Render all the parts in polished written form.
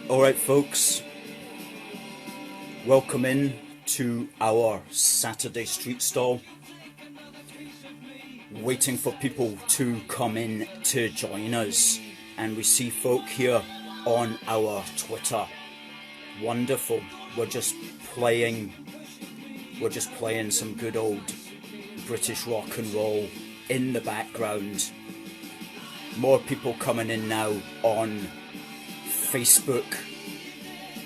Alright folks, welcome in to our Saturday street stall. Waiting for people to come in to join us, and we see folk here on our Twitter. Wonderful. We're just playing some good old British rock and roll in the background. More people coming in now on Facebook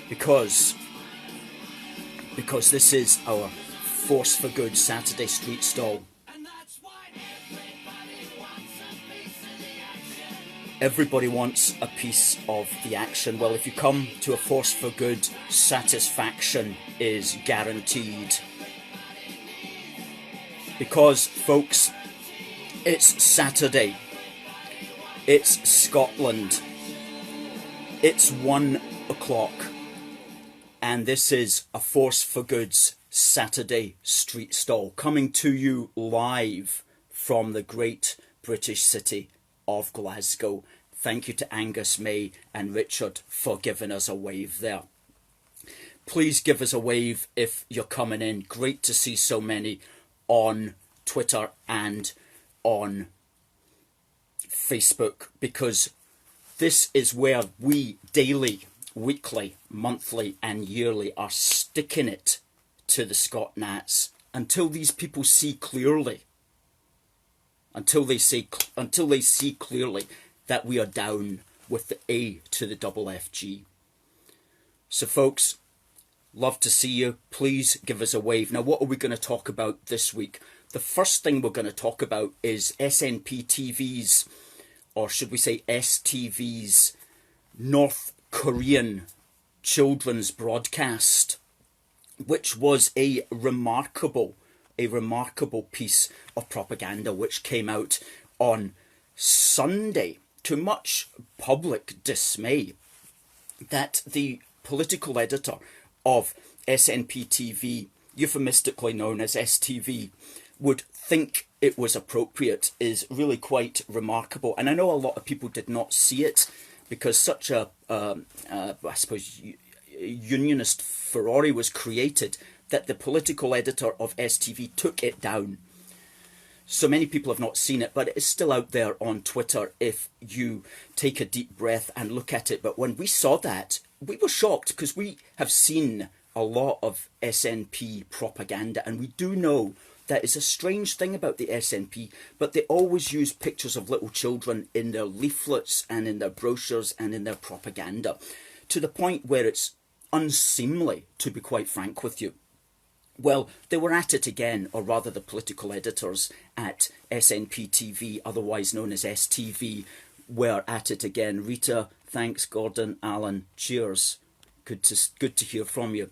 because this is our Force for Good Saturday street stall. Everybody wants a piece of the action. Well, if you come to a Force for Good, satisfaction is guaranteed. Because, folks, it's Saturday. It's Scotland. It's 1 o'clock. And this is a Force for Good's Saturday street stall, coming to you live from the great British city of Glasgow. Thank you to Angus May and Richard for giving us a wave there. Please give us a wave if you're coming in. Great to see so many on Twitter and on Facebook, because this is where we daily, weekly, monthly and yearly are sticking it to the Scot Nats until these people see clearly. Until they see clearly that we are down with the A to the double FG. So folks, love to see you. Please give us a wave. Now, what are we going to talk about this week? The first thing we're going to talk about is SNP TV's, or should we say STV's, North Korean children's broadcast, which was a remarkable piece of propaganda which came out on Sunday, to much public dismay, that the political editor of SNP TV, euphemistically known as STV, would think it was appropriate is really quite remarkable. And I know a lot of people did not see it because such a, I suppose, Unionist furore was created that the political editor of STV took it down. So many people have not seen it, but it is still out there on Twitter if you take a deep breath and look at it. But when we saw that, we were shocked, because we have seen a lot of SNP propaganda, and we do know that is a strange thing about the SNP, but they always use pictures of little children in their leaflets and in their brochures and in their propaganda, to the point where it's unseemly, to be quite frank with you. Well, they were at it again, or rather the political editors at SNP TV, otherwise known as STV, were at it again. Rita, thanks. Gordon, Alan, cheers. Good to hear from you.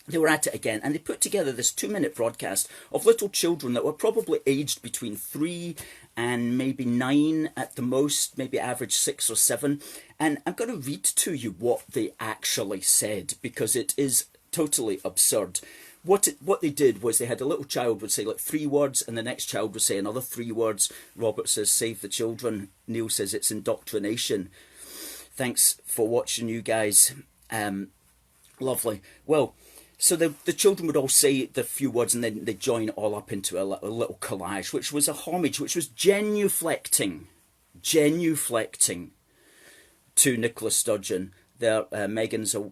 They were at it again, and they put together this 2-minute broadcast of little children that were probably aged between 3 and maybe 9 at the most, maybe average 6 or 7. And I'm going to read to you what they actually said, because it is totally absurd. What they did was they had a little child would say like 3 words, and the next child would say another 3 words. Robert says, save the children. Neil says it's indoctrination. Thanks for watching, you guys. Lovely. Well, so the children would all say the few words, and then they'd join it all up into a little collage, which was a homage, which was genuflecting to Nicola Sturgeon. There,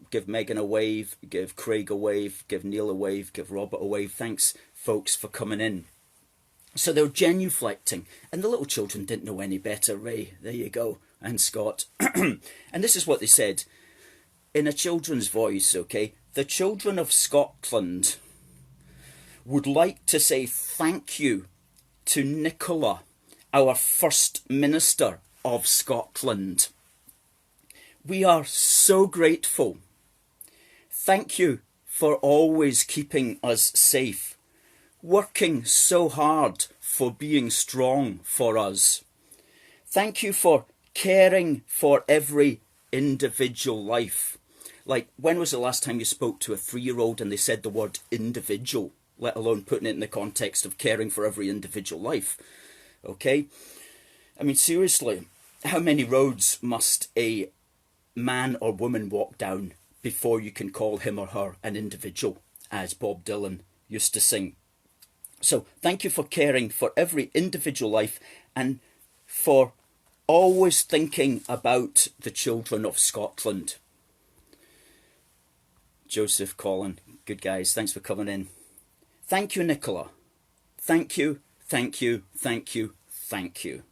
give Megan a wave, give Craig a wave, give Neil a wave, give Robert a wave. Thanks, folks, for coming in. So they were genuflecting, and the little children didn't know any better. Ray, there you go, and Scott. And this is what they said in a children's voice, okay? The children of Scotland would like to say thank you to Nicola, our First Minister of Scotland. We are so grateful. Thank you for always keeping us safe, working so hard for being strong for us. Thank you for caring for every individual life. Like, when was the last time you spoke to a 3-year-old and they said the word individual, let alone putting it in the context of caring for every individual life? Okay? I mean, seriously, how many roads must a man or woman walk down before you can call him or her an individual, as Bob Dylan used to sing. So thank you for caring for every individual life and for always thinking about the children of Scotland. Joseph, Colin, good guys, thanks for coming in. Thank you, Nicola. Thank you, thank you, thank you, thank you.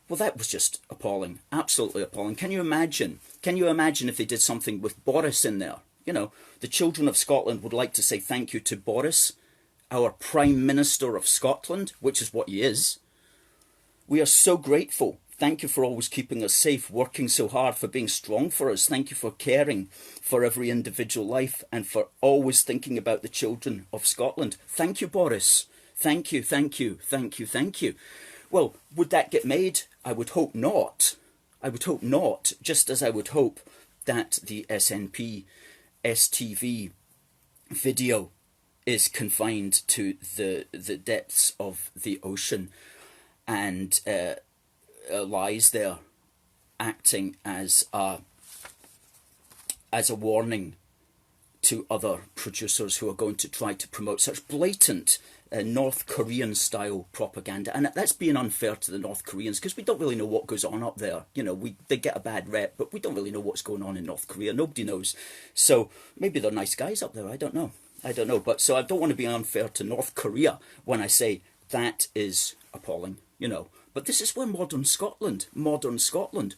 Well, that was just appalling, absolutely appalling. Can you imagine? Can you imagine if they did something with Boris in there? You know, the children of Scotland would like to say thank you to Boris, our Prime Minister of Scotland, which is what he is. We are so grateful. Thank you for always keeping us safe, working so hard, for being strong for us. Thank you for caring for every individual life and for always thinking about the children of Scotland. Thank you, Boris. Thank you, thank you, thank you, thank you. Well, would that get made? I would hope not. I would hope not, just as I would hope that the SNP STV video is confined to the depths of the ocean and lies there acting as a warning to other producers who are going to try to promote such blatant North Korean style propaganda. And that's being unfair to the North Koreans, because we don't really know what goes on up there. You know, they get a bad rep, but we don't really know what's going on in North Korea. Nobody knows. So maybe they're nice guys up there. I don't know. But so I don't want to be unfair to North Korea when I say that is appalling, you know. But this is where modern Scotland,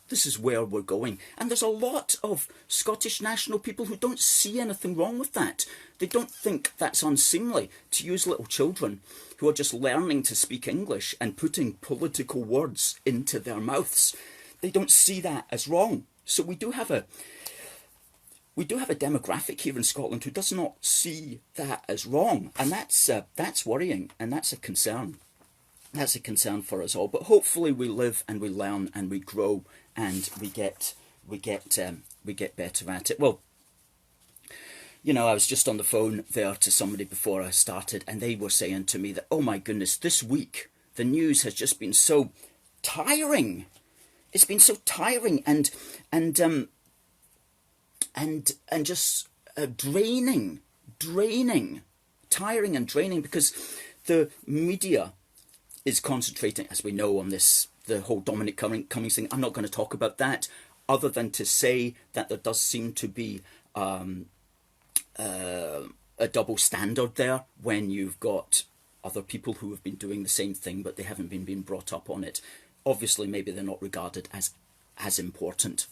this is where we're going. And there's a lot of Scottish national people who don't see anything wrong with that. They don't think that's unseemly to use little children who are just learning to speak English and putting political words into their mouths. They don't see that as wrong. So we do have a demographic here in Scotland who does not see that as wrong. And that's worrying, and that's a concern. That's a concern for us all, but hopefully we live and we learn and we grow and we get better at it. Well, you know, I was just on the phone there to somebody before I started, and they were saying to me that, oh my goodness, this week the news has just been so tiring. It's been so tiring and just draining, tiring and draining, because the media is concentrating, as we know, on the whole Dominic Cummings thing. I'm not going to talk about that, other than to say that there does seem to be a double standard there when you've got other people who have been doing the same thing, but they haven't been being brought up on it. Obviously, maybe they're not regarded as important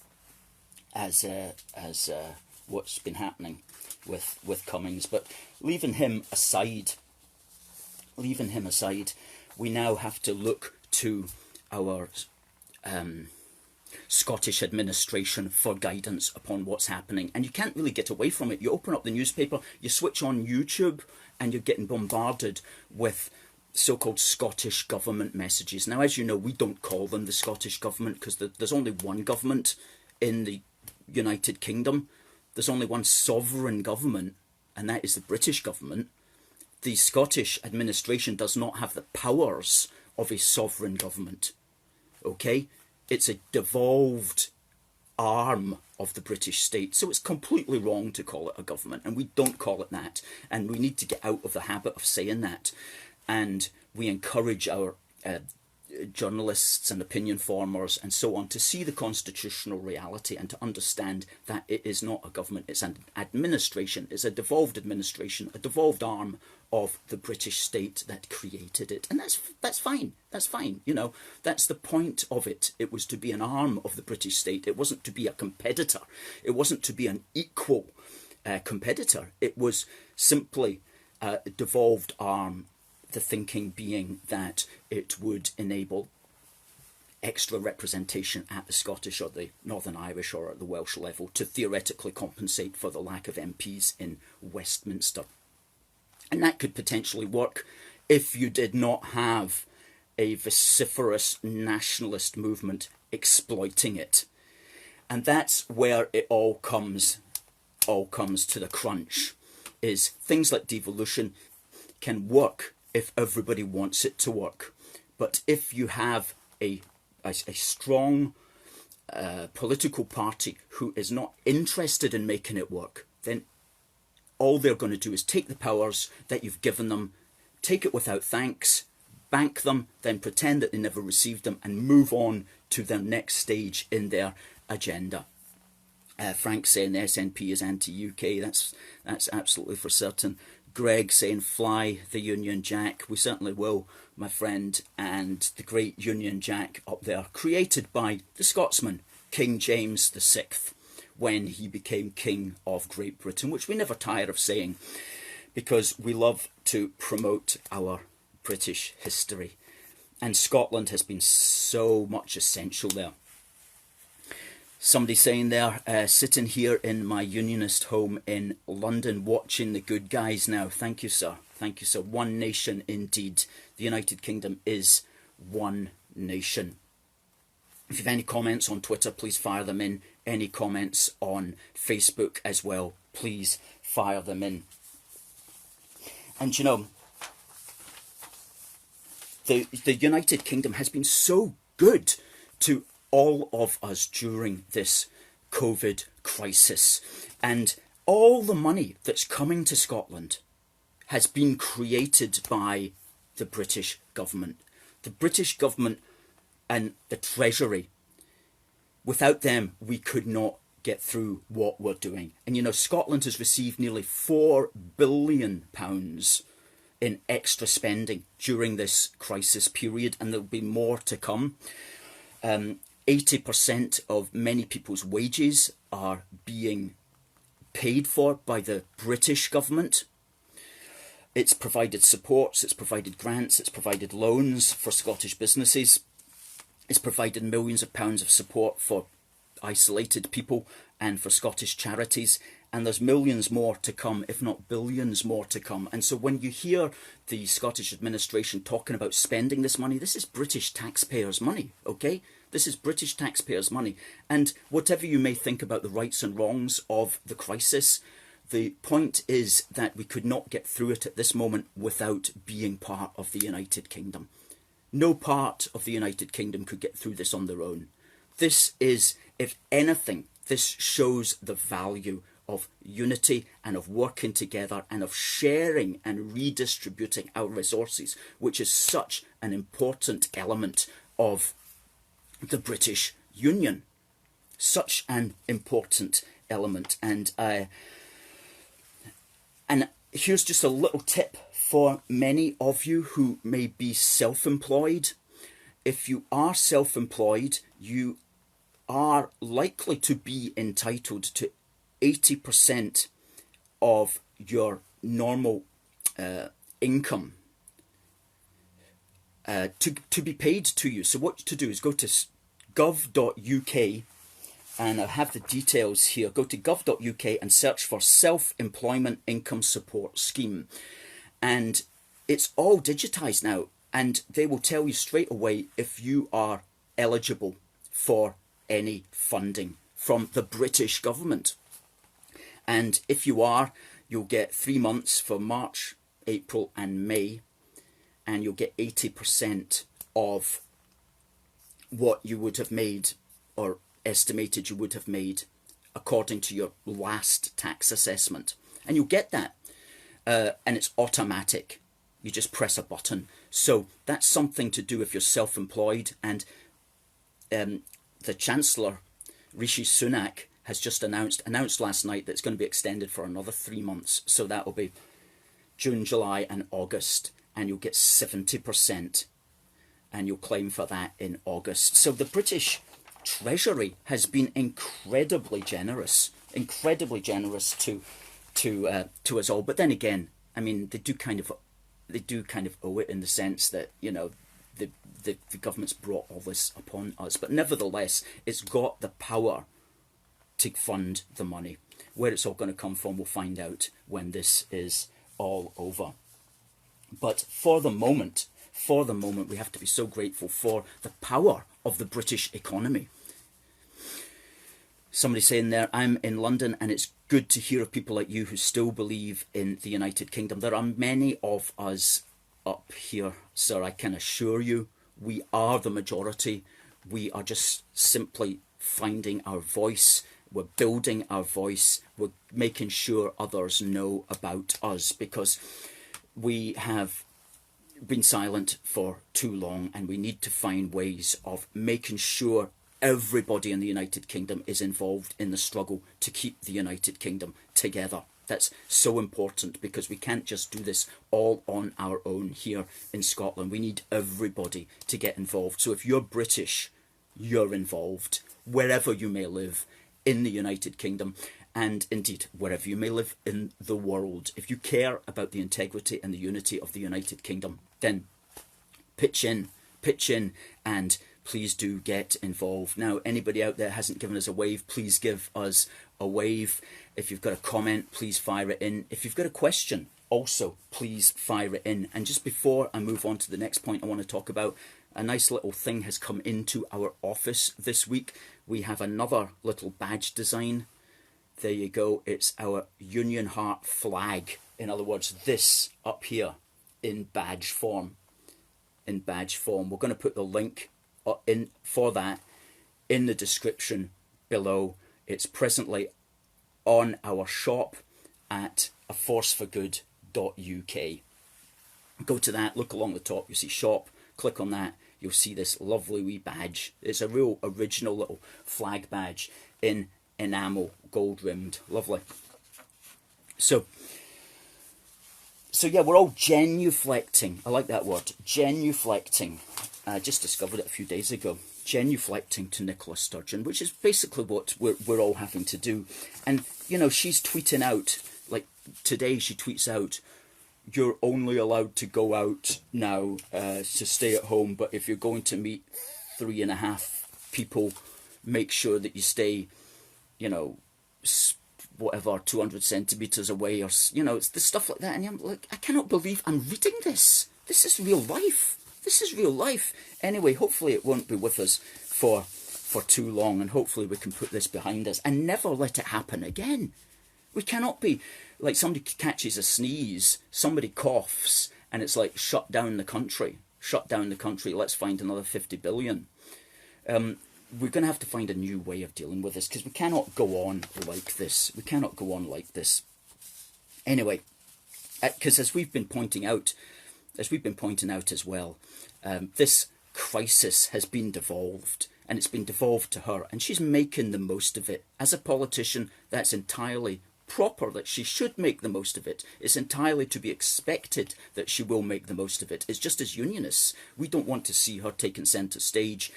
as what's been happening with Cummings. But leaving him aside, we now have to look to our Scottish administration for guidance upon what's happening. And you can't really get away from it. You open up the newspaper, you switch on YouTube, and you're getting bombarded with so-called Scottish government messages. Now, as you know, we don't call them the Scottish government because there's only one government in the United Kingdom. There's only one sovereign government, and that is the British government. The Scottish administration does not have the powers of a sovereign government, okay? It's a devolved arm of the British state, so it's completely wrong to call it a government, and we don't call it that, and we need to get out of the habit of saying that, and we encourage our journalists and opinion formers and so on to see the constitutional reality and to understand that it is not a government, it's an administration, it's a devolved administration, a devolved arm of the British state that created it. And that's fine, you know, that's the point of it. It was to be an arm of the British state. It wasn't to be a competitor. It wasn't to be an equal competitor. It was simply a devolved arm, the thinking being that it would enable extra representation at the Scottish or the Northern Irish or at the Welsh level to theoretically compensate for the lack of MPs in Westminster. And that could potentially work if you did not have a vociferous nationalist movement exploiting it. And that's where it all comes to the crunch, is things like devolution can work if everybody wants it to work. But if you have a strong political party who is not interested in making it work, then all they're going to do is take the powers that you've given them, take it without thanks, bank them, then pretend that they never received them, and move on to their next stage in their agenda. Frank saying the SNP is anti-UK. That's absolutely for certain. Greg saying fly the Union Jack. We certainly will, my friend. And the great Union Jack up there, created by the Scotsman King James VI when he became King of Great Britain, which we never tire of saying because we love to promote our British history. And Scotland has been so much essential there. Somebody saying there, sitting here in my Unionist home in London, watching the good guys now. Thank you, sir. Thank you, sir. One nation indeed. The United Kingdom is one nation. If you have any comments on Twitter, please fire them in. Any comments on Facebook as well, please fire them in. And you know, the United Kingdom has been so good to all of us during this COVID crisis. And all the money that's coming to Scotland has been created by the British government. The British government and the Treasury. Without them, we could not get through what we're doing. And you know, Scotland has received nearly £4 billion in extra spending during this crisis period, and there'll be more to come. 80% of many people's wages are being paid for by the British government. It's provided supports, it's provided grants, it's provided loans for Scottish businesses. It's provided millions of pounds of support for isolated people and for Scottish charities. And there's millions more to come, if not billions more to come. And so when you hear the Scottish administration talking about spending this money, this is British taxpayers' money, okay? This is British taxpayers' money. And whatever you may think about the rights and wrongs of the crisis, the point is that we could not get through it at this moment without being part of the United Kingdom. No part of the United Kingdom could get through this on their own. This is, if anything, this shows the value of unity and of working together and of sharing and redistributing our resources, which is such an important element of the British Union. Such an important element. And here's just a little tip for many of you who may be self-employed. If you are self-employed, you are likely to be entitled to 80% of your normal income to be paid to you. So what to do is go to gov.uk, and I have the details here. Go to gov.uk and search for Self-Employment Income Support Scheme. And it's all digitised now, and they will tell you straight away if you are eligible for any funding from the British government. And if you are, you'll get 3 months for March, April and May, and you'll get 80% of what you would have made or estimated you would have made according to your last tax assessment. And you'll get that. And it's automatic. You just press a button. So that's something to do if you're self-employed. And the Chancellor, Rishi Sunak, has just announced last night that it's going to be extended for another 3 months. So that will be June, July and August. And you'll get 70%. And you'll claim for that in August. So the British Treasury has been incredibly generous to us all. But then again, I mean, they do kind of owe it in the sense that, you know, the government's brought all this upon us. But nevertheless, it's got the power to fund the money. Where it's all going to come from, we'll find out when this is all over. But for the moment, we have to be so grateful for the power of the British economy. Somebody saying there, I'm in London and it's good to hear of people like you who still believe in the United Kingdom. There are many of us up here, sir, I can assure you. We are the majority. we are just simply finding our voice. We're building our voice. We're making sure others know about us, because we have been silent for too long, and we need to find ways of making sure everybody in the United Kingdom is involved in the struggle to keep the United Kingdom together. That's so important, because we can't just do this all on our own here in Scotland. We need everybody to get involved. So if you're British, you're involved wherever you may live in the United Kingdom, and indeed wherever you may live in the world. If you care about the integrity and the unity of the United Kingdom, then pitch in, and please do get involved. Now, anybody out there hasn't given us a wave, please give us a wave. If you've got a comment, please fire it in. If you've got a question, also please fire it in. And just before I move on to the next point I want to talk about, a nice little thing has come into our office this week. We have another little badge design. There you go. It's our Union Heart flag. In other words, this up here in badge form. We're going to put the link in for that in the description below. It's presently on our shop at aforceforgood.uk. Go to that, look along the top, you see shop, click on that, you'll see this lovely wee badge. It's a real original little flag badge in enamel, gold rimmed, lovely. So yeah, we're all genuflecting. I like that word, genuflecting. I just discovered it a few days ago. Genuflecting to Nicola Sturgeon, which is basically what we're all having to do. And, you know, she's tweeting out, like today she tweets out, you're only allowed to go out now to stay at home, but if you're going to meet 3.5 people, make sure that you stay, you know, whatever, 200 centimetres away, or, you know, it's the stuff like that. And I'm like, I cannot believe I'm reading this. This is real life. This is real life. Anyway, hopefully it won't be with us for too long, and hopefully we can put this behind us and never let it happen again. We cannot be like somebody catches a sneeze, somebody coughs, and it's like shut down the country, let's find another 50 billion. We're going to have to find a new way of dealing with this, because we cannot go on like this. Anyway, because as we've been pointing out as well, this crisis has been devolved, and it's been devolved to her, and she's making the most of it. As a politician, that's entirely proper, that she should make the most of it. It's entirely to be expected that she will make the most of it. It's just as Unionists, we don't want to see her taking centre stage.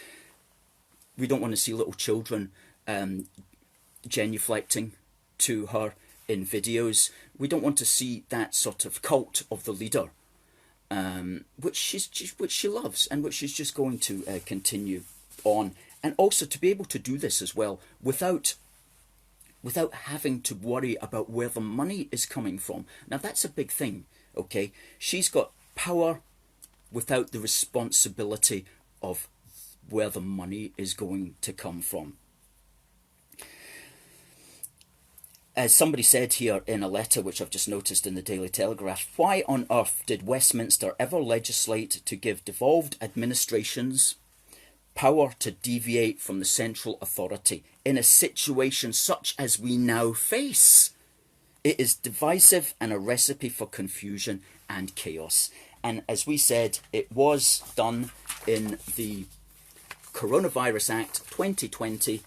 We don't want to see little children genuflecting to her in videos. We don't want to see that sort of cult of the leader, which she loves, and which she's just going to continue on. And also to be able to do this as well without having to worry about where the money is coming from. Now that's a big thing, okay? She's got power without the responsibility of where the money is going to come from. As somebody said here in a letter, which I've just noticed in the Daily Telegraph, why on earth did Westminster ever legislate to give devolved administrations power to deviate from the central authority in a situation such as we now face? It is divisive and a recipe for confusion and chaos. And as we said, it was done in the Coronavirus Act 2020,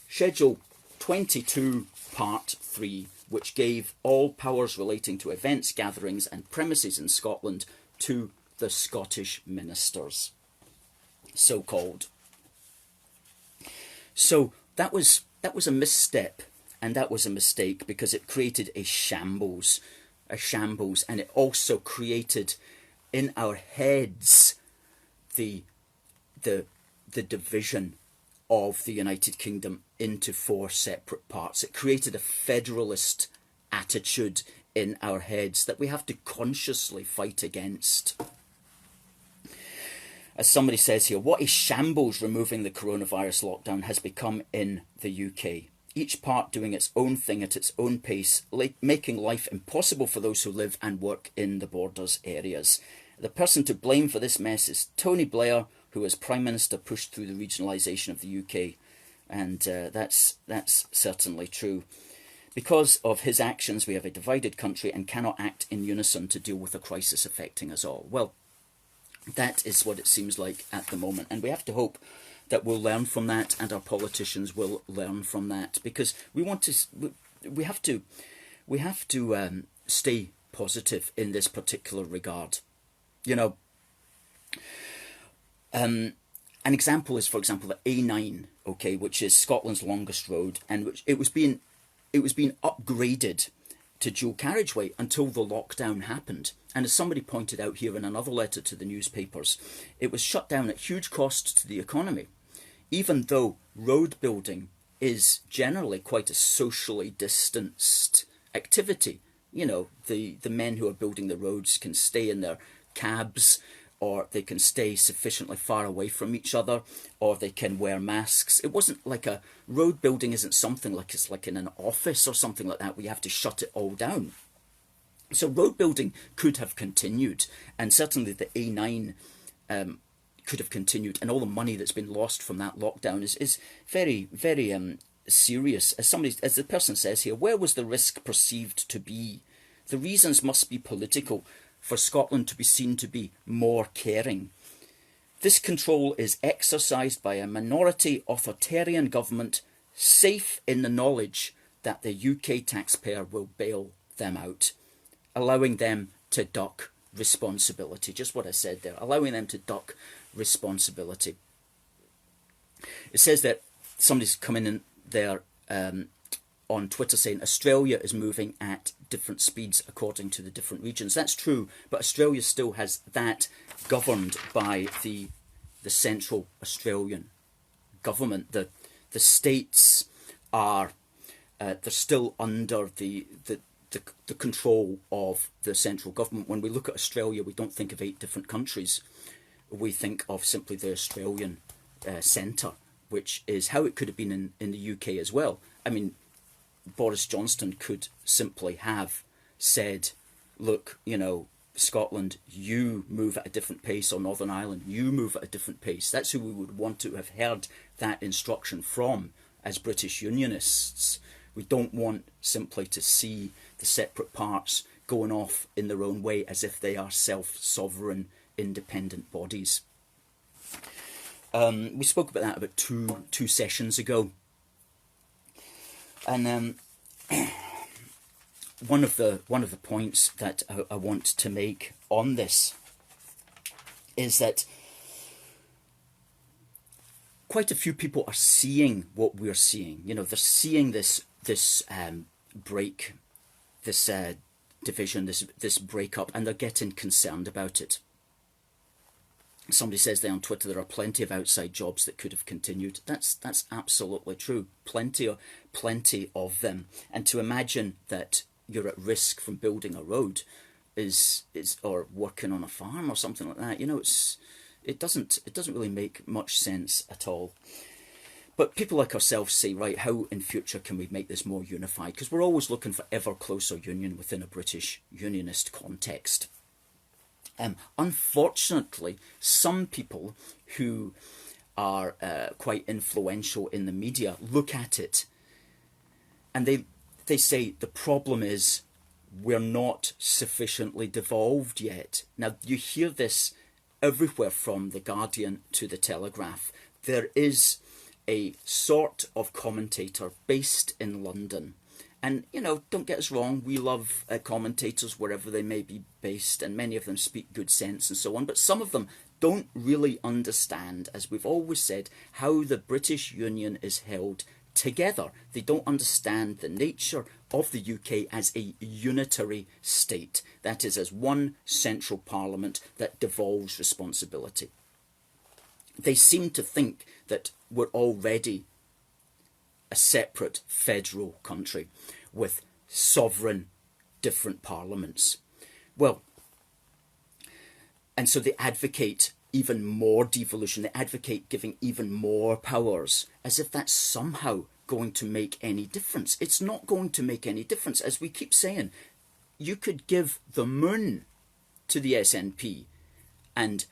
Schedule 22, Part 3, which gave all powers relating to events, gatherings and premises in Scotland to the Scottish ministers, so-called. So that was a misstep, and that was a mistake, because it created a shambles, and it also created in our heads the division of the United Kingdom into 4 separate parts. It created a federalist attitude in our heads that we have to consciously fight against. As somebody says here, what a shambles removing the coronavirus lockdown has become in the UK. Each part doing its own thing at its own pace, making life impossible for those who live and work in the borders areas. The person to blame for this mess is Tony Blair, who as Prime Minister pushed through the regionalisation of the UK. And that's certainly true. Because of his actions, we have a divided country and cannot act in unison to deal with a crisis affecting us all. Well, that is what it seems like at the moment. And we have to hope that we'll learn from that, and our politicians will learn from that, because we have to stay positive in this particular regard. You know, an example is, for example, the A9, okay, which is Scotland's longest road, and which it was being upgraded to dual carriageway until the lockdown happened. And as somebody pointed out here in another letter to the newspapers, it was shut down at huge cost to the economy, even though road building is generally quite a socially distanced activity. You know, the men who are building the roads can stay in their cabs, or they can stay sufficiently far away from each other, or they can wear masks. It wasn't like a road building isn't something like it's like in an office or something like that where you have to shut it all down. So road building could have continued, and certainly the A9 could have continued, and all the money that's been lost from that lockdown is very, very serious. As the person says here, where was the risk perceived to be? The reasons must be political for Scotland to be seen to be more caring. This control is exercised by a minority authoritarian government, safe in the knowledge that the UK taxpayer will bail them out, allowing them to duck responsibility. Just what I said there, allowing them to duck responsibility. It says that somebody's coming in there on Twitter saying Australia is moving at different speeds according to the different regions. That's true, but Australia still has that governed by the central Australian government. The states are they're still under the control of the central government. When we look at Australia, we don't think of 8 different countries. We think of simply the Australian centre, which is how it could have been in the UK as well. I mean, Boris Johnson could simply have said, look, you know, Scotland, you move at a different pace, or Northern Ireland, you move at a different pace. That's who we would want to have heard that instruction from as British Unionists. We don't want simply to see the separate parts going off in their own way as if they are self-sovereign, independent bodies. We spoke about that about two sessions ago. And one of the points that I want to make on this is that quite a few people are seeing what we're seeing. You know, they're seeing this break, this division, this breakup, and they're getting concerned about it. Somebody says there on Twitter there are plenty of outside jobs that could have continued. That's absolutely true. Plenty of them. And to imagine that you're at risk from building a road is or working on a farm or something like that, you know, it doesn't really make much sense at all. But people like ourselves say, right, how in future can we make this more unified? Because we're always looking for ever closer union within a British Unionist context. Unfortunately, some people who are quite influential in the media look at it and they say the problem is we're not sufficiently devolved yet. Now, you hear this everywhere from The Guardian to The Telegraph. There is a sort of commentator based in London. And, you know, don't get us wrong, we love commentators wherever they may be based, and many of them speak good sense and so on, but some of them don't really understand, as we've always said, how the British Union is held together. They don't understand the nature of the UK as a unitary state, that is, as one central parliament that devolves responsibility. They seem to think that we're already a separate federal country with sovereign different parliaments. Well, and so they advocate even more devolution. They advocate giving even more powers, as if that's somehow going to make any difference. It's not going to make any difference. As we keep saying, you could give the moon to the SNP and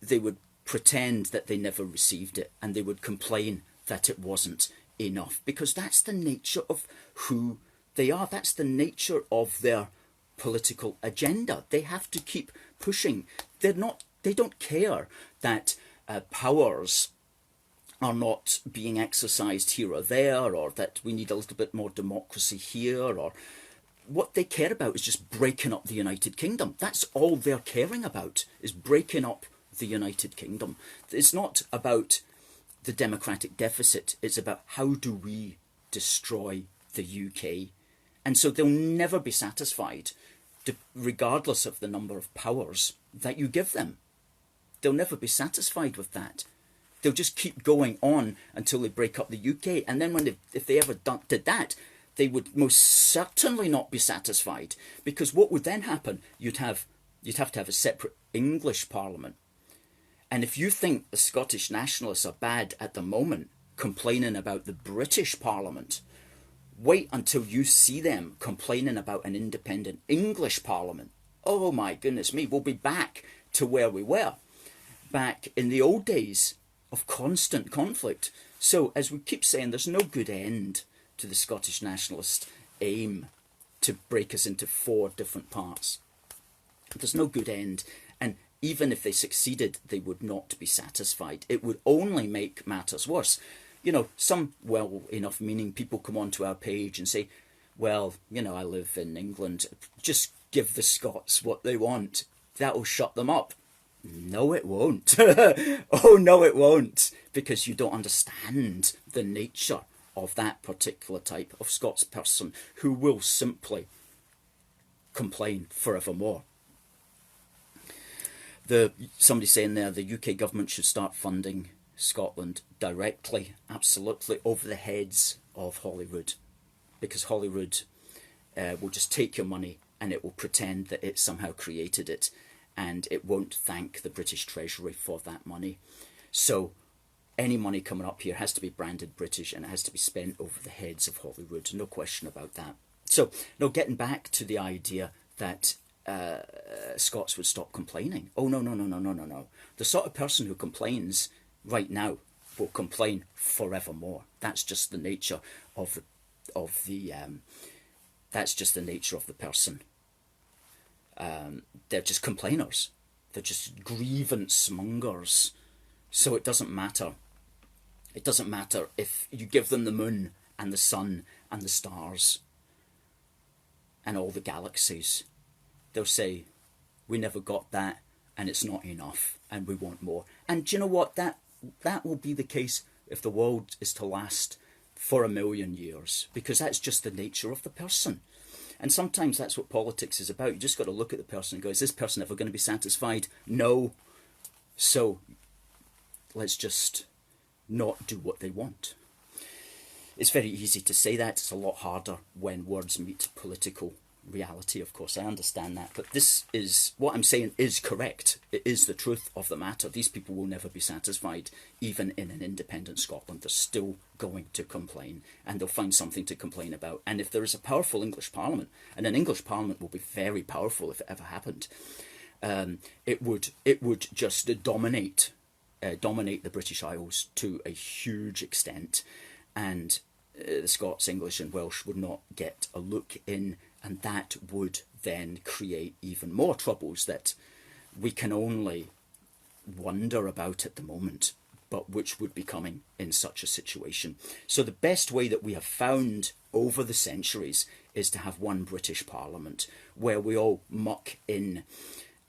they would pretend that they never received it, and they would complain that it wasn't enough, because that's the nature of who they are. That's the nature of their political agenda. They have to keep pushing. They don't care that powers are not being exercised here or there, or that we need a little bit more democracy here, or what they care about is just breaking up the United Kingdom. That's all they're caring about, is breaking up the United Kingdom. It's not about the democratic deficit. It's about how do we destroy the UK. And so they'll never be satisfied, regardless of the number of powers that you give them. They'll never be satisfied with that. They'll just keep going on until they break up the UK. And then if they ever did that, they would most certainly not be satisfied, because what would then happen? You'd have to have a separate English Parliament. And if you think the Scottish Nationalists are bad at the moment, complaining about the British Parliament, wait until you see them complaining about an independent English Parliament. Oh my goodness me, we'll be back to where we were, back in the old days of constant conflict. So, as we keep saying, there's no good end to the Scottish Nationalist aim to break us into 4 different parts. There's no good end, and even if they succeeded, they would not be satisfied. It would only make matters worse. You know, some well-enough meaning people come onto our page and say, well, you know, I live in England, just give the Scots what they want. That'll shut them up. No, it won't. Oh, no, it won't. Because you don't understand the nature of that particular type of Scots person who will simply complain forevermore. Somebody saying there, the UK government should start funding Scotland directly, absolutely, over the heads of Holyrood. Because Holyrood will just take your money and it will pretend that it somehow created it, and it won't thank the British Treasury for that money. So any money coming up here has to be branded British, and it has to be spent over the heads of Holyrood. No question about that. So, no, getting back to the idea that Scots would stop complaining. Oh, no, no, no, no, no, no, no. The sort of person who complains right now will complain forevermore. That's just the nature of the that's just the nature of the person. They're just complainers. They're just grievance mongers. So it doesn't matter. It doesn't matter if you give them the moon and the sun and the stars and all the galaxies. They'll say, we never got that, and it's not enough, and we want more. And do you know what? That will be the case if the world is to last for 1,000,000 years, because that's just the nature of the person. And sometimes that's what politics is about. You just got to look at the person and go, is this person ever going to be satisfied? No. So let's just not do what they want. It's very easy to say that. It's a lot harder when words meet political reality, of course. I understand that. But this is, what I'm saying is correct. It is the truth of the matter. These people will never be satisfied. Even in an independent Scotland, they're still going to complain. And they'll find something to complain about. And if there is a powerful English Parliament, and an English Parliament will be very powerful if it ever happened, it would just dominate the British Isles to a huge extent. And the Scots, English and Welsh would not get a look in, and that would then create even more troubles that we can only wonder about at the moment, but which would be coming in such a situation. So the best way that we have found over the centuries is to have one British Parliament where we all muck in,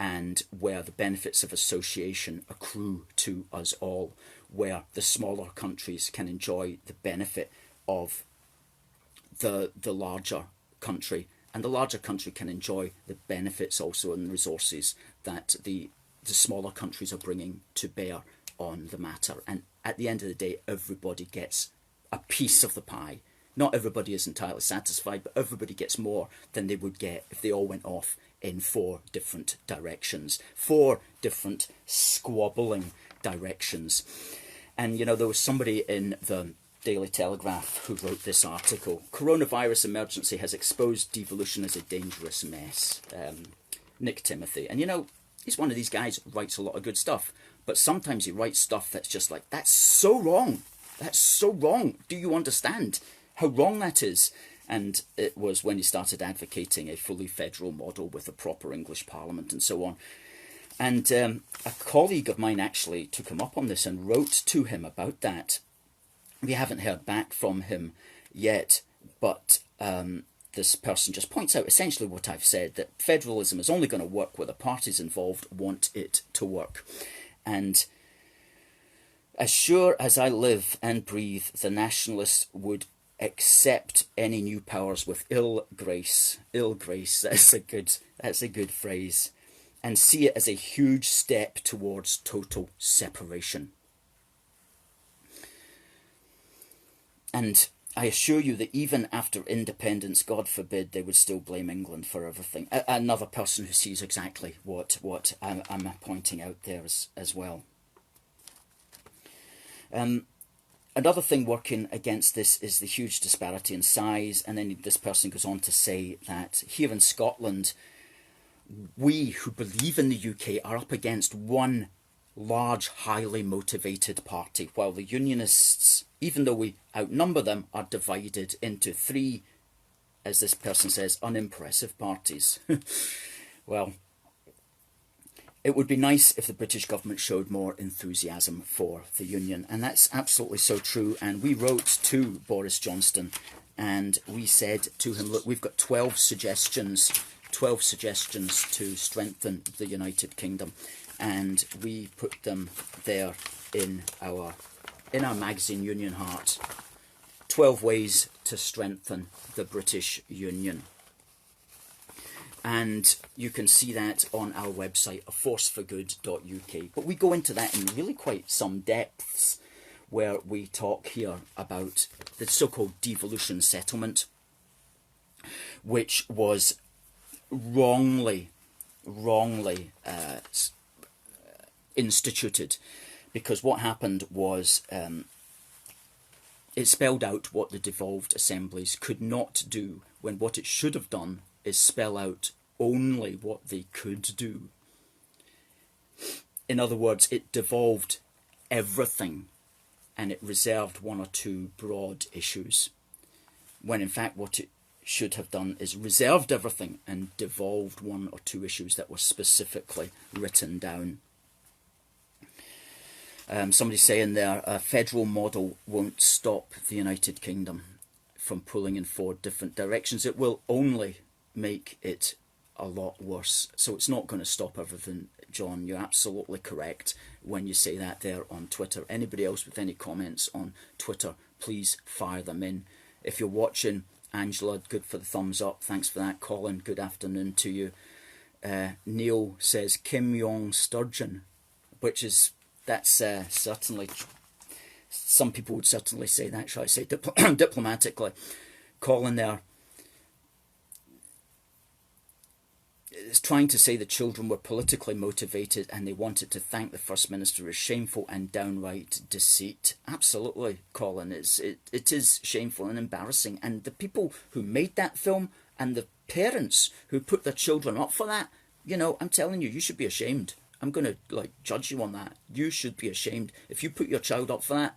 and where the benefits of association accrue to us all, where the smaller countries can enjoy the benefit of the larger country, and the larger country can enjoy the benefits also and resources that the smaller countries are bringing to bear on the matter. And at the end of the day, everybody gets a piece of the pie. Not everybody is entirely satisfied, but everybody gets more than they would get if they all went off in 4 different directions, 4 different squabbling directions. And, you know, there was somebody in the Daily Telegraph who wrote this article. Coronavirus emergency has exposed devolution as a dangerous mess. Nick Timothy. And, you know, He's one of these guys who writes a lot of good stuff, but sometimes he writes stuff that's just like, that's so wrong. That's so wrong. Do you understand how wrong that is? And it was when he started advocating a fully federal model with a proper English parliament and so on. And a colleague of mine actually took him up on this and wrote to him about that. We haven't heard back from him yet, but this person just points out essentially what I've said, that federalism is only going to work where the parties involved want it to work. And as sure as I live and breathe, the Nationalists would accept any new powers with ill grace. Ill grace, that's a good phrase. And see it as a huge step towards total separation. And I assure you that even after independence, God forbid, they would still blame England for everything. Another person who sees exactly what I'm pointing out there as well. Another thing working against this is the huge disparity in size. And then this person goes on to say that here in Scotland, we who believe in the UK are up against one large, highly motivated party, while the Unionists, even though we outnumber them, are divided into three, as this person says, unimpressive parties. Well, it would be nice if the British government showed more enthusiasm for the Union, and that's absolutely so true. And we wrote to Boris Johnson and we said to him, look, we've got 12 suggestions to strengthen the United Kingdom, and we put them there in our magazine Union Heart. 12 ways to strengthen the British Union. And you can see that on our website, aforceforgood.uk. But we go into that in really quite some depths, where we talk here about the so-called devolution settlement, which was wrongly instituted, because what happened was it spelled out what the devolved assemblies could not do, when what it should have done is spell out only what they could do. In other words, it devolved everything and it reserved one or two broad issues, when in fact what it should have done is reserved everything and devolved one or two issues that were specifically written down. Somebody's saying there, a federal model won't stop the United Kingdom from pulling in 4 different directions. It will only make it a lot worse. So it's not going to stop everything, John. You're absolutely correct when you say that there on Twitter. Anybody else with any comments on Twitter, please fire them in. If you're watching, Angela, good for the thumbs up. Thanks for that. Colin, good afternoon to you. Neil says Kim Jong Sturgeon, which is, that's certainly, some people would certainly say that, shall I say, diplomatically. Colin there is trying to say the children were politically motivated and they wanted to thank the First Minister is shameful and downright deceit. Absolutely, Colin. It is shameful and embarrassing. And the people who made that film and the parents who put their children up for that, you know, I'm telling you, you should be ashamed. I'm going to judge you on that. You should be ashamed. If you put your child up for that,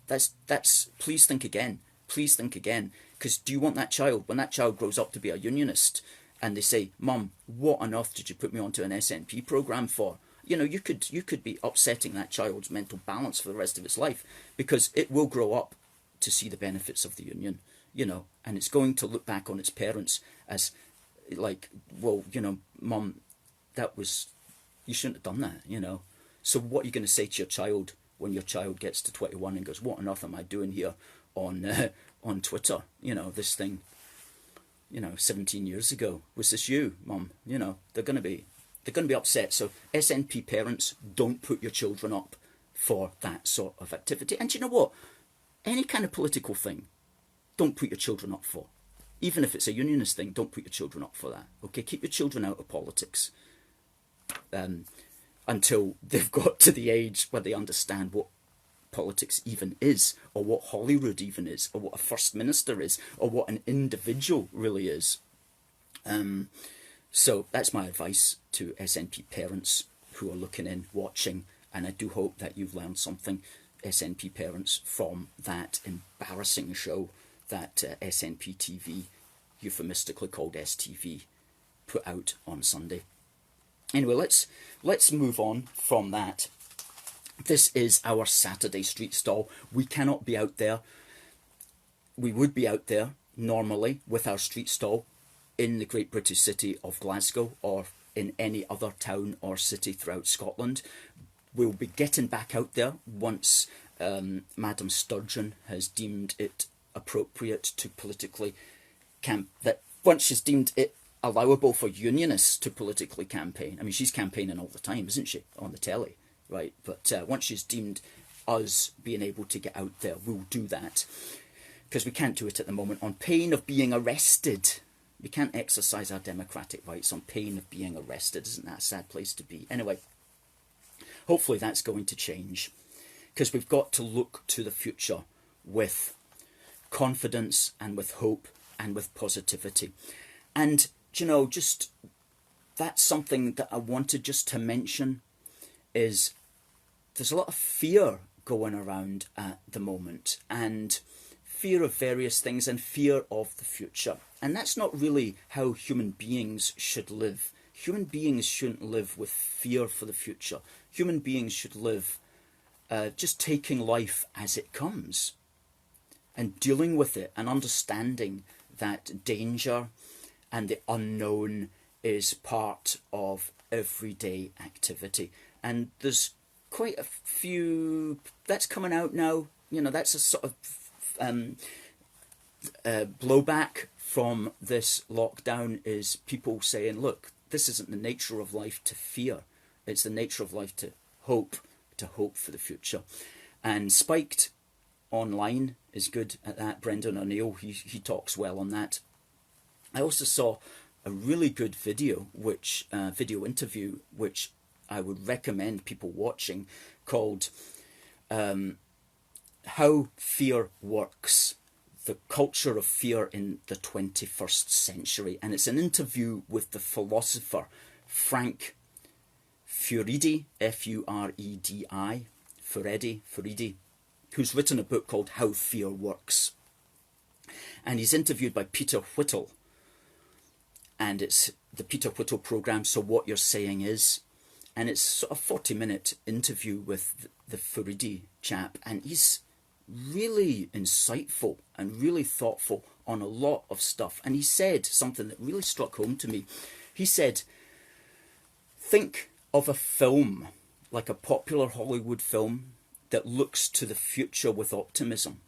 that's please think again. Please think again. Because do you want that child, when that child grows up to be a Unionist, and they say, Mum, what on earth did you put me onto an SNP programme for? You know, you could be upsetting that child's mental balance for the rest of its life, because it will grow up to see the benefits of the Union, you know, and it's going to look back on its parents as like, well, you know, Mum, you shouldn't have done that, you know. So what are you going to say to your child when your child gets to 21 and goes, what on earth am I doing here on Twitter? You know, this thing, you know, 17 years ago. Was this you, Mum? You know, they're going to be upset. So SNP parents, don't put your children up for that sort of activity. And you know what? Any kind of political thing, don't put your children up for. Even if it's a Unionist thing, don't put your children up for that. Okay, keep your children out of politics. Until they've got to the age where they understand what politics even is, or what Holyrood even is, or what a First Minister is, or what an individual really is. So that's my advice to SNP parents who are looking in, watching, and I do hope that you've learned something, SNP parents, from that embarrassing show that SNP TV, euphemistically called STV, put out on Sunday. Anyway, let's move on from that. This is our Saturday street stall. We cannot be out there. We would be out there normally with our street stall in the great British city of Glasgow or in any other town or city throughout Scotland. We'll be getting back out there once Madam Sturgeon has deemed it appropriate to politically once she's deemed it allowable for Unionists to politically campaign. I mean, she's campaigning all the time, isn't she, on the telly, right? But once she's deemed us being able to get out there, we'll do that. Because we can't do it at the moment on pain of being arrested. We can't exercise our democratic rights on pain of being arrested. Isn't that a sad place to be? Anyway, hopefully that's going to change. Because we've got to look to the future with confidence and with hope and with positivity. And, you know, just that's something that I wanted just to mention is there's a lot of fear going around at the moment, and fear of various things and fear of the future. And that's not really how human beings should live. Human beings shouldn't live with fear for the future. Human beings should live just taking life as it comes and dealing with it and understanding that danger and the unknown is part of everyday activity. And there's quite a few that's coming out now. You know, that's a sort of blowback from this lockdown is people saying, look, this isn't the nature of life to fear. It's the nature of life to hope for the future. And Spiked Online is good at that. Brendan O'Neill, he talks well on that. I also saw a really good video interview, which I would recommend people watching, called How Fear Works, the Culture of Fear in the 21st Century. And it's an interview with the philosopher Frank Furedi, F-U-R-E-D-I, Furedi, who's written a book called How Fear Works. And he's interviewed by Peter Whittle. And it's the Peter Whittle programme, So What You're Saying Is. And it's sort of a 40-minute interview with the Furedi chap. And he's really insightful and really thoughtful on a lot of stuff. And he said something that really struck home to me. He said, think of a film, like a popular Hollywood film, that looks to the future with optimism.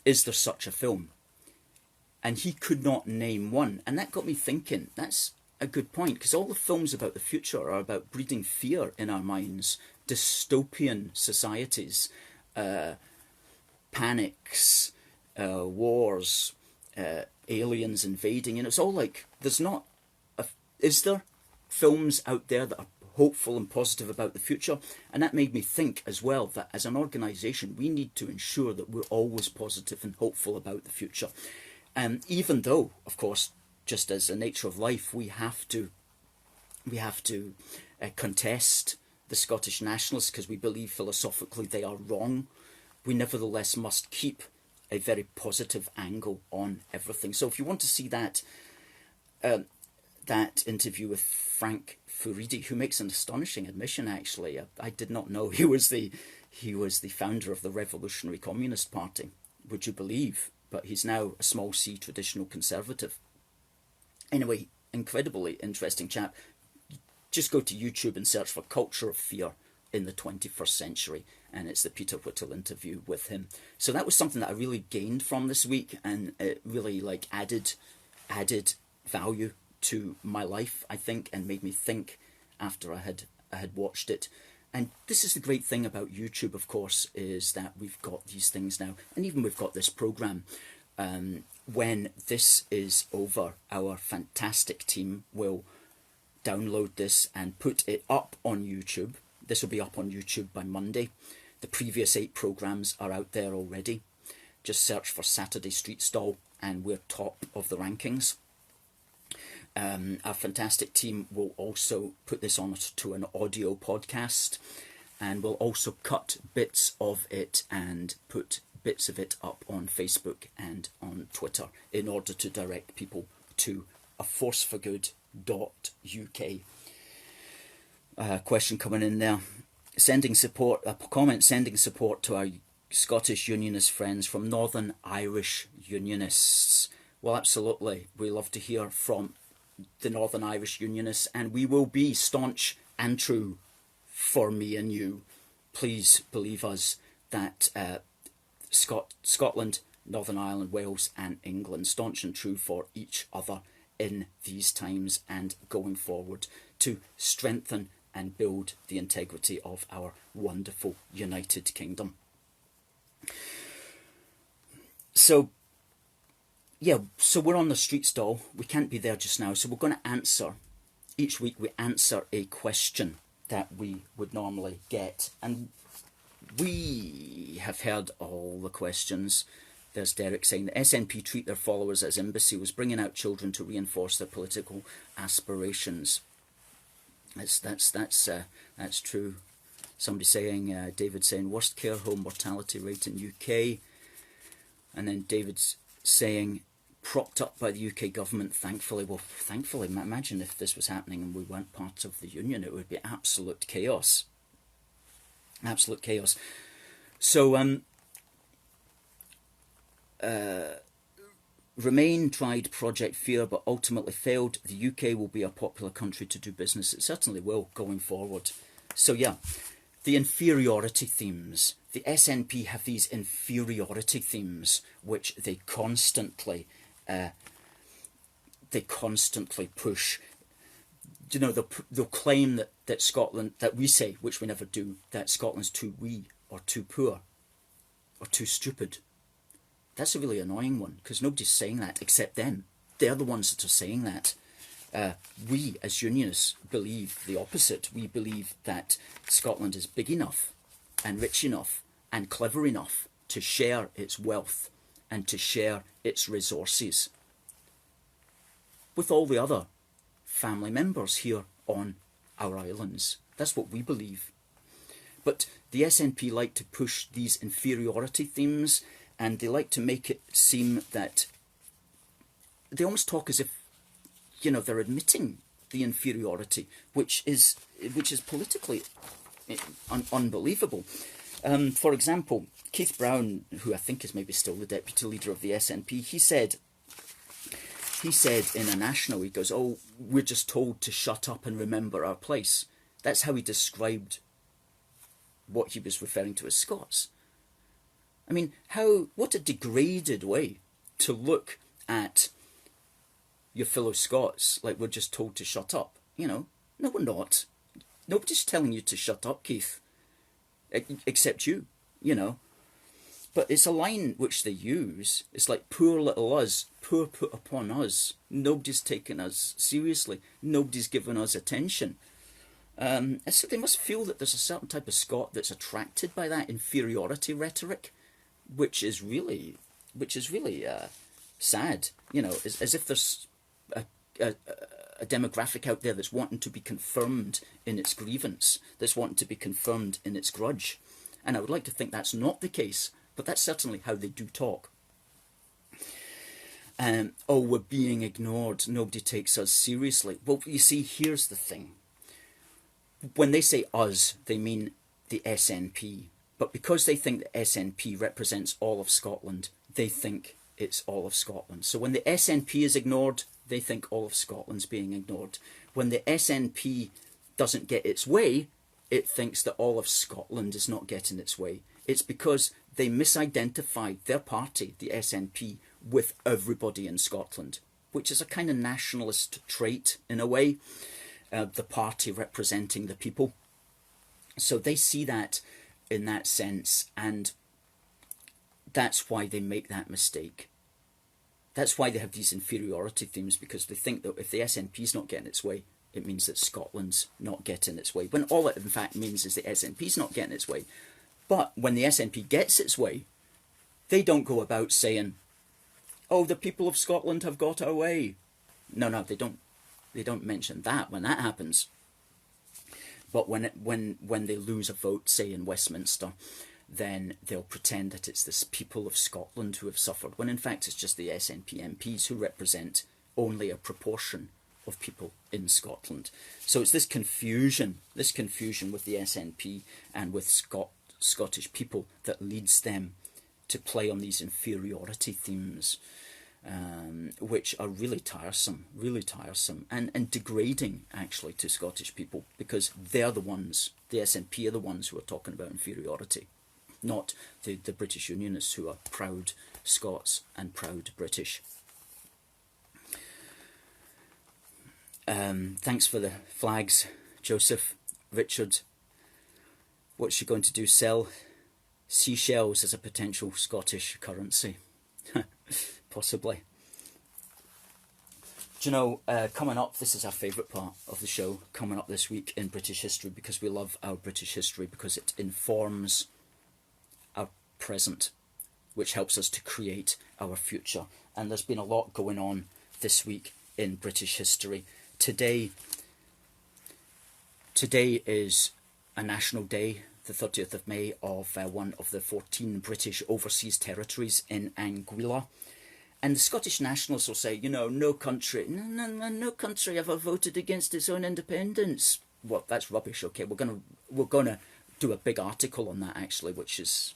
Is there such a film? And he could not name one. And that got me thinking, that's a good point, because all the films about the future are about breeding fear in our minds. Dystopian societies, panics, wars, aliens invading. And it's all like, is there films out there that are hopeful and positive about the future? And that made me think as well that as an organisation we need to ensure that we're always positive and hopeful about the future. Even though, of course, just as a nature of life, we have to contest the Scottish Nationalists because we believe philosophically they are wrong. We nevertheless must keep a very positive angle on everything. So if you want to see that interview with Frank Furedi, who makes an astonishing admission, actually, I did not know he was the founder of the Revolutionary Communist Party, would you believe? But he's now a small c traditional conservative. Anyway, incredibly interesting chap. Just go to YouTube and search for Culture of Fear in the 21st Century, and it's the Peter Whittle interview with him. So that was something that I really gained from this week, and it really added value to my life, I think, and made me think after I had watched it. And this is the great thing about YouTube, of course, is that we've got these things now, and even we've got this programme. When this is over, our fantastic team will download this and put it up on YouTube. This will be up on YouTube by Monday. The previous 8 programmes are out there already. Just search for Saturday Street Stall and we're top of the rankings. Our fantastic team will also put this on to an audio podcast, and we'll also cut bits of it and put bits of it up on Facebook and on Twitter in order to direct people to aforceforgood.uk. Question coming in there. Sending support to our Scottish Unionist friends from Northern Irish Unionists. Well, absolutely. We love to hear from the Northern Irish Unionists, and we will be staunch and true for me and you. Please believe us that Scotland, Northern Ireland, Wales and England, staunch and true for each other in these times and going forward to strengthen and build the integrity of our wonderful United Kingdom. So we're on the street stall. We can't be there just now. So we're going to answer, each week we answer a question that we would normally get. And we have heard all the questions. There's Derek saying the SNP treat their followers as imbeciles, bringing out children to reinforce their political aspirations. That's true. Somebody saying, David saying, worst care home mortality rate in UK. And then David's saying, propped up by the UK government, thankfully. Well, thankfully, imagine if this was happening and we weren't part of the Union, it would be absolute chaos. Absolute chaos. So, Remain tried Project Fear but ultimately failed. The UK will be a popular country to do business. It certainly will going forward. So yeah, the inferiority themes. The SNP have these inferiority themes which they constantly push. You know, they'll claim that Scotland, that we say, which we never do, that Scotland's too wee or too poor or too stupid. That's a really annoying one, because nobody's saying that except them. They're the ones that are saying that. We, as Unionists, believe the opposite. We believe that Scotland is big enough and rich enough and clever enough to share its wealth and to share its resources with all the other family members here on our islands. That's what we believe. But the SNP like to push these inferiority themes, and they like to make it seem that they almost talk as if, you know, they're admitting the inferiority, which is politically unbelievable. For example, Keith Brown, who I think is maybe still the deputy leader of the SNP, he said in a national, he goes, "Oh, we're just told to shut up and remember our place." That's how he described what he was referring to as Scots. I mean, what a degraded way to look at your fellow Scots, like we're just told to shut up. You know, no, we're not. Nobody's telling you to shut up, Keith, except you, you know. But it's a line which they use. It's like, poor little us, poor put upon us. Nobody's taken us seriously. Nobody's given us attention. So they must feel that there's a certain type of Scot that's attracted by that inferiority rhetoric, which is really sad. You know, as if there's a demographic out there that's wanting to be confirmed in its grievance, that's wanting to be confirmed in its grudge. And I would like to think that's not the case, but that's certainly how they do talk. Oh, we're being ignored. Nobody takes us seriously. Well, you see, here's the thing. When they say us, they mean the SNP. But because they think the SNP represents all of Scotland, they think it's all of Scotland. So when the SNP is ignored, they think all of Scotland's being ignored. When the SNP doesn't get its way, it thinks that all of Scotland is not getting its way. It's because they misidentified their party, the SNP, with everybody in Scotland, which is a kind of nationalist trait in a way, the party representing the people. So they see that in that sense, and that's why they make that mistake. That's why they have these inferiority themes, because they think that if the SNP's not getting its way, it means that Scotland's not getting its way, when all it in fact means is the SNP's not getting its way. But when the SNP gets its way, they don't go about saying, oh, the people of Scotland have got our way. No, they don't. They don't mention that when that happens. But when they lose a vote, say in Westminster, then they'll pretend that it's this people of Scotland who have suffered, when in fact it's just the SNP MPs who represent only a proportion of people in Scotland. So it's this confusion with the SNP and with Scottish people that leads them to play on these inferiority themes, which are really tiresome and degrading actually to Scottish people, because they're the ones, the SNP are the ones who are talking about inferiority, not the British Unionists, who are proud Scots and proud British. Thanks for the flags, Joseph. Richard, what's she going to do? Sell seashells as a potential Scottish currency? Possibly. Do you know, coming up, this is our favourite part of the show, coming up this week in British history, because we love our British history, because it informs our present, which helps us to create our future. And there's been a lot going on this week in British history. Today is a national day, the 30th of May, of one of the 14 British overseas territories in Anguilla. And the Scottish Nationalists will say, you know, no country ever voted against its own independence. Well, that's rubbish. Okay, we're gonna do a big article on that, actually, which is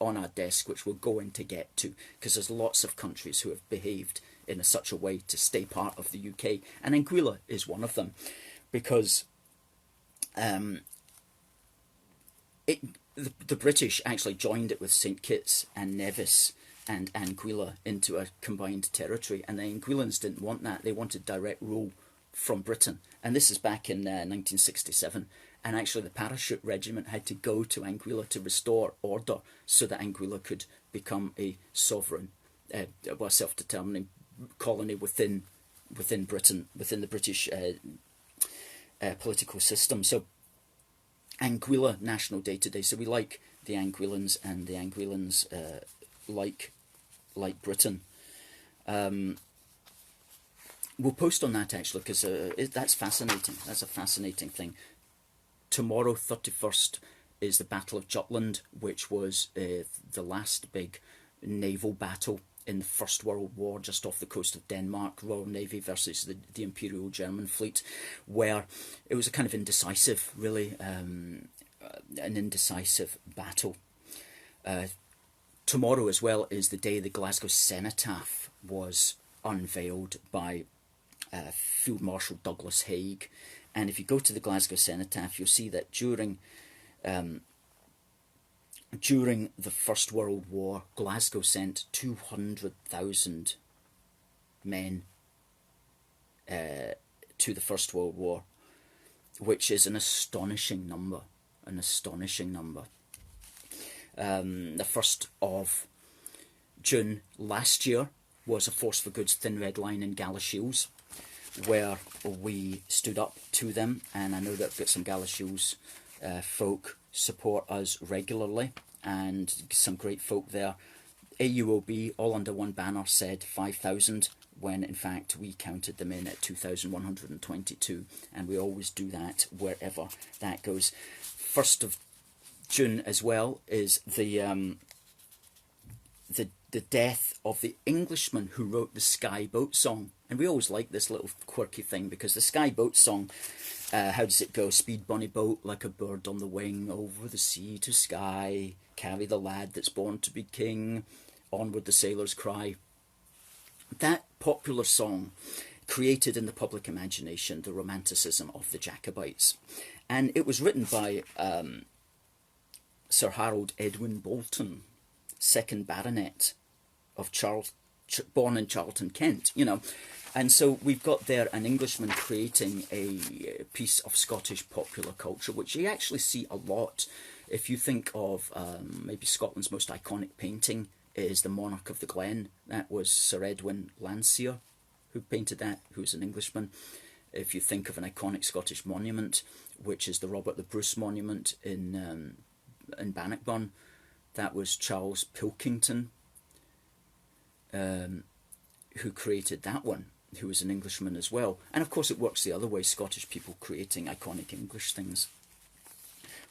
on our desk, which we're going to get to, because there's lots of countries who have behaved in such a way to stay part of the UK, and Anguilla is one of them, because the British actually joined it with St Kitts and Nevis and Anguilla into a combined territory, and the Anguillans didn't want that. They wanted direct rule from Britain, and this is back in 1967, and actually the Parachute Regiment had to go to Anguilla to restore order so that Anguilla could become a sovereign, self-determining colony within Britain, within the British political system. So Anguilla National Day today. So we like the Anguillans, and the Anguillans like Britain. We'll post on that, actually, because that's fascinating. That's a fascinating thing. Tomorrow, 31st, is the Battle of Jutland, which was the last big naval battle in the First World War, just off the coast of Denmark, Royal Navy versus the Imperial German fleet, where it was a kind of indecisive, really, an indecisive battle. Tomorrow as well is the day the Glasgow Cenotaph was unveiled by Field Marshal Douglas Haig. And if you go to the Glasgow Cenotaph, you'll see that during the First World War, Glasgow sent 200,000 men to the First World War, which is an astonishing number. The 1st of June last year was a Force for Good's Thin Red Line in Galashiels, where we stood up to them, and I know that I've got some Galashiels folk support us regularly, and some great folk there. AUOB, all under one banner, said 5,000, when in fact we counted them in at 2,122, and we always do that wherever that goes. 1st of June as well is the death of the Englishman who wrote the Sky Boat song. And we always like this little quirky thing, because the Sky Boat song, how does it go? Speed bonny boat like a bird on the wing, over the sea to sky, carry the lad that's born to be king, onward the sailors cry. That popular song created in the public imagination the romanticism of the Jacobites. And it was written by Sir Harold Edwin Bolton, 2nd Baronet of born in Charlton, Kent, you know. And so we've got there an Englishman creating a piece of Scottish popular culture, which you actually see a lot. If you think of maybe Scotland's most iconic painting is The Monarch of the Glen. That was Sir Edwin Landseer who painted that, who's an Englishman. If you think of an iconic Scottish monument, which is the Robert the Bruce monument in Bannockburn, that was Charles Pilkington who created that one. who was an Englishman as well. And of course it works the other way, Scottish people creating iconic English things.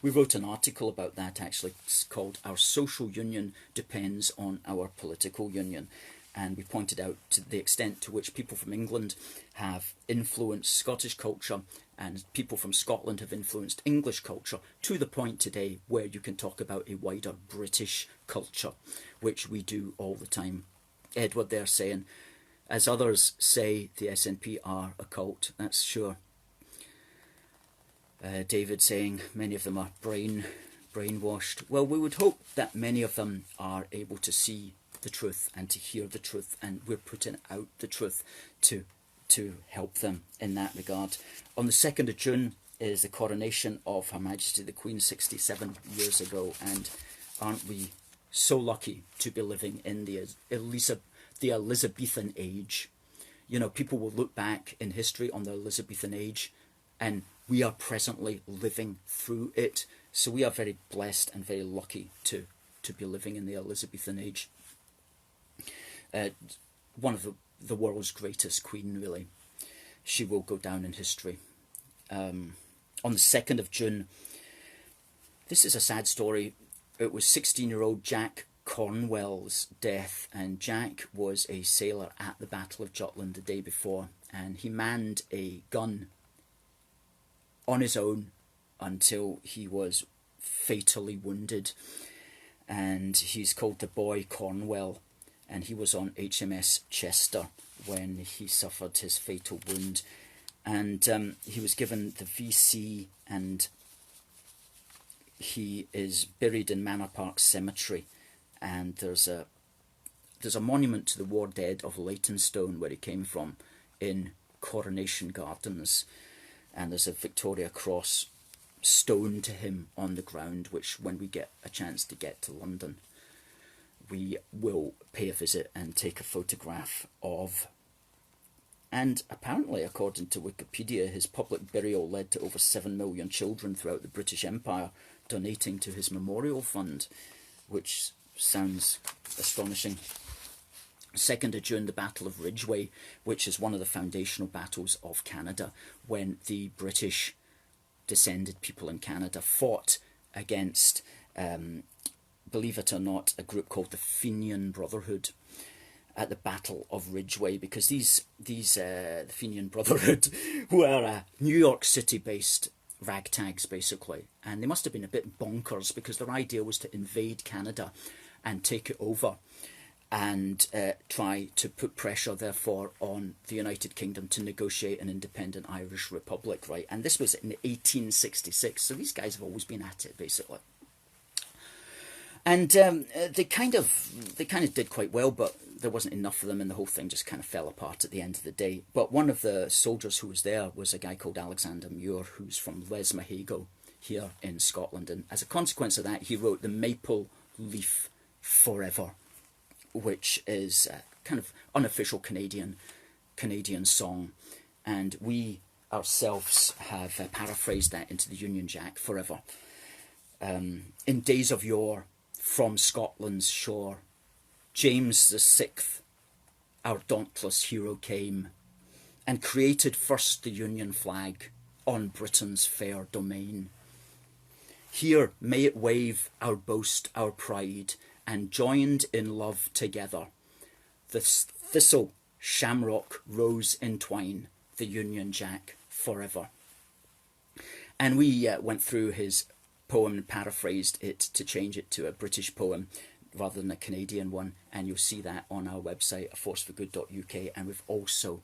We wrote an article about that actually. It's called Our Social Union Depends on Our Political Union. And we pointed out to the extent to which people from England have influenced Scottish culture and people from Scotland have influenced English culture, to the point today where you can talk about a wider British culture, which we do all the time. Edward there saying, as others say, the SNP are a cult. That's sure. David saying many of them are brainwashed. Well, we would hope that many of them are able to see the truth and to hear the truth, and we're putting out the truth to help them in that regard. On the 2nd of June is the coronation of Her Majesty the Queen 67 years ago, and aren't we so lucky to be living in the Elizabethan age? You know, people will look back in history on the Elizabethan age, and we are presently living through it. So we are very blessed and very lucky to be living in the Elizabethan age. One of the world's greatest queen, really. She will go down in history. On the 2nd of June, this is a sad story. It was 16-year-old Jack Cornwell's death, and Jack was a sailor at the Battle of Jutland the day before, and he manned a gun on his own until he was fatally wounded, and he's called the Boy Cornwell, and he was on HMS Chester when he suffered his fatal wound, and he was given the VC, and he is buried in Manor Park Cemetery, and there's a monument to the war dead of Leytonstone, where he came from, in Coronation Gardens, and there's a Victoria Cross stone to him on the ground, which when we get a chance to get to London, we will pay a visit and take a photograph of. And apparently, according to Wikipedia, his public burial led to over 7 million children throughout the British Empire donating to his memorial fund, which sounds astonishing. 2nd of June, the Battle of Ridgeway, which is one of the foundational battles of Canada, when the British descended people in Canada fought against, believe it or not, a group called the Fenian Brotherhood at the Battle of Ridgeway, because the Fenian Brotherhood were New York City-based ragtags, basically, and they must have been a bit bonkers, because their idea was to invade Canada and take it over, and try to put pressure, therefore, on the United Kingdom to negotiate an independent Irish Republic, right? And this was in 1866, so these guys have always been at it, basically. And they kind of did quite well, but there wasn't enough for them, and the whole thing just kind of fell apart at the end of the day. But one of the soldiers who was there was a guy called Alexander Muir, who's from Lesmahago here in Scotland, and as a consequence of that, he wrote the Maple Leaf Forever, which is a kind of unofficial Canadian song, and we ourselves have paraphrased that into the Union Jack, Forever. In days of yore, from Scotland's shore, James the Sixth, our dauntless hero, came and created first the Union flag on Britain's fair domain. Here may it wave, our boast, our pride, and joined in love together, the thistle, shamrock, rose entwine, the Union Jack forever. And we went through his poem and paraphrased it to change it to a British poem rather than a Canadian one, and you'll see that on our website, aforceforgood.uk, and we've also,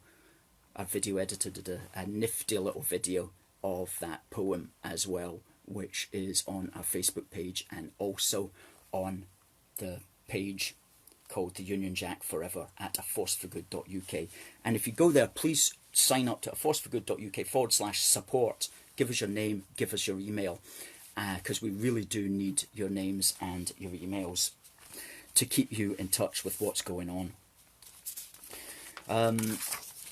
our video editor did a nifty little video of that poem as well, which is on our Facebook page and also on the page called The Union Jack Forever at aforceforgood.uk. And if you go there, please sign up to aforceforgood.uk/support. Give us your name, give us your email, because we really do need your names and your emails to keep you in touch with what's going on. And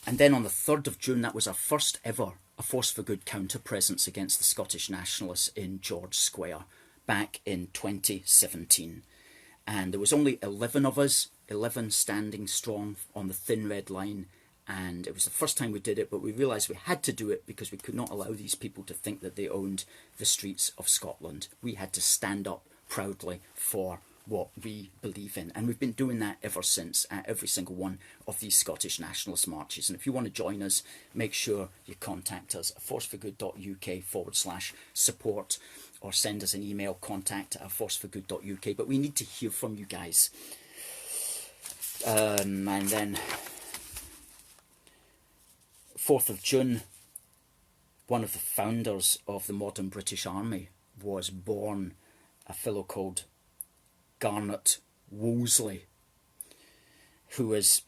then on the 3rd of June, that was our first ever A Force for Good counter-presence against the Scottish Nationalists in George Square back in 2017. And there was only 11 of us, 11 standing strong on the thin red line, And it was the first time we did it, but we realised we had to do it because we could not allow these people to think that they owned the streets of Scotland. We had to stand up proudly for what we believe in. And we've been doing that ever since at every single one of these Scottish nationalist marches. And if you want to join us, make sure you contact us at forceforgood.uk/support, or send us an email, contact@forceforgood.uk. But we need to hear from you guys. And then 4th of June, one of the founders of the modern British Army was born, a fellow called Garnet Wolseley, who was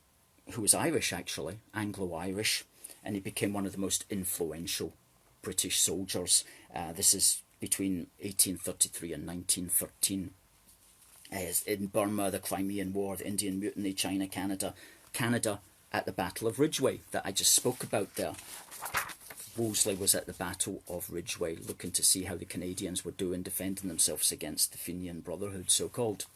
Irish, actually, Anglo-Irish, and he became one of the most influential British soldiers. This is between 1833 and 1913. In Burma, the Crimean War, the Indian Mutiny, China, Canada at the Battle of Ridgeway that I just spoke about there. Wolseley was at the Battle of Ridgeway, looking to see how the Canadians were doing, defending themselves against the Fenian Brotherhood, so-called.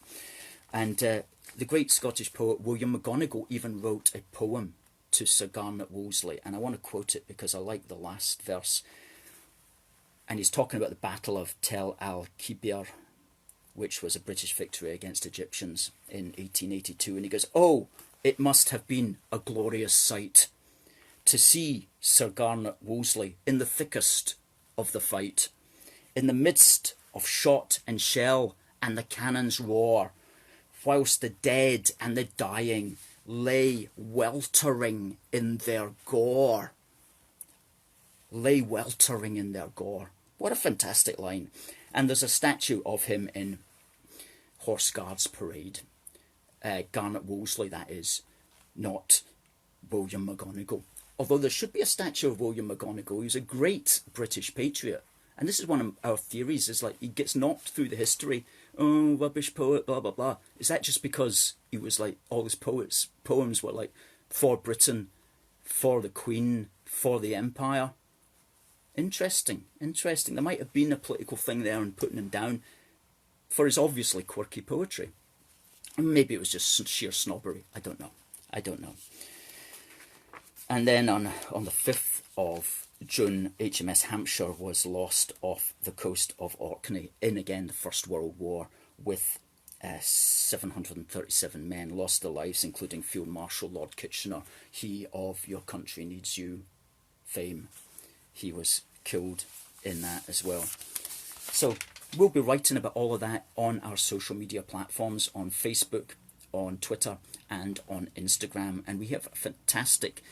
And the great Scottish poet William McGonagall even wrote a poem to Sir Garnet Wolseley, and I want to quote it because I like the last verse. And he's talking about the Battle of Tel al-Kebir, which was a British victory against Egyptians in 1882. And he goes, "Oh, it must have been a glorious sight to see Sir Garnet Wolseley in the thickest of the fight, in the midst of shot and shell and the cannon's roar, whilst the dead and the dying lay weltering in their gore." Lay weltering in their gore. What a fantastic line. And there's a statue of him in Horse Guards Parade. Garnet Wolseley, that is, not William McGonagall. Although there should be a statue of William McGonagall. He was a great British patriot. And this is one of our theories, is like he gets knocked through the history. Oh, rubbish poet, blah, blah, blah. Is that just because he was like, all his poems were like, for Britain, for the Queen, for the Empire? Interesting, interesting. There might have been a political thing there and putting him down for his obviously quirky poetry. And maybe it was just sheer snobbery. I don't know. And then on the 5th of June, HMS Hampshire was lost off the coast of Orkney in, again, the First World War, with 737 men lost their lives, including Field Marshal Lord Kitchener, he of Your Country Needs You fame. He was killed in that as well. So we'll be writing about all of that on our social media platforms, on Facebook, on Twitter, and on Instagram. And we have fantastic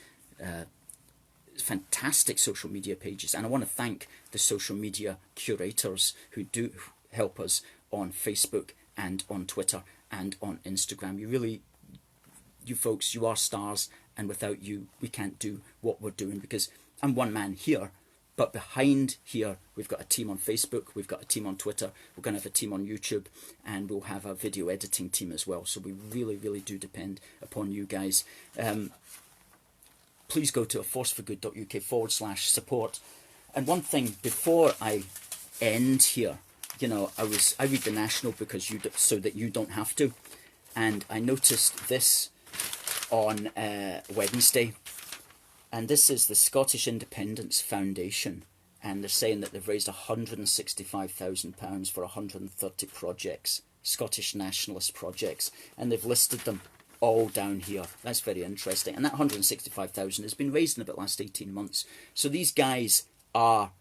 social media pages. And I want to thank the social media curators who do help us on Facebook and on Twitter and on Instagram. You folks, you are stars. And without you, we can't do what we're doing, because I'm one man here, but behind here, we've got a team on Facebook, we've got a team on Twitter, we're going to have a team on YouTube, and we'll have a video editing team as well. So we really, really do depend upon you guys. Please go to forceforgood.uk/support. And one thing before I end here, I read the National because so that you don't have to, and I noticed this on Wednesday. And this is the Scottish Independence Foundation, and they're saying that they've raised £165,000 for 130 projects, Scottish nationalist projects, and they've listed them all down here. That's very interesting. And that 165,000 has been raised in about the last 18 months. So these guys are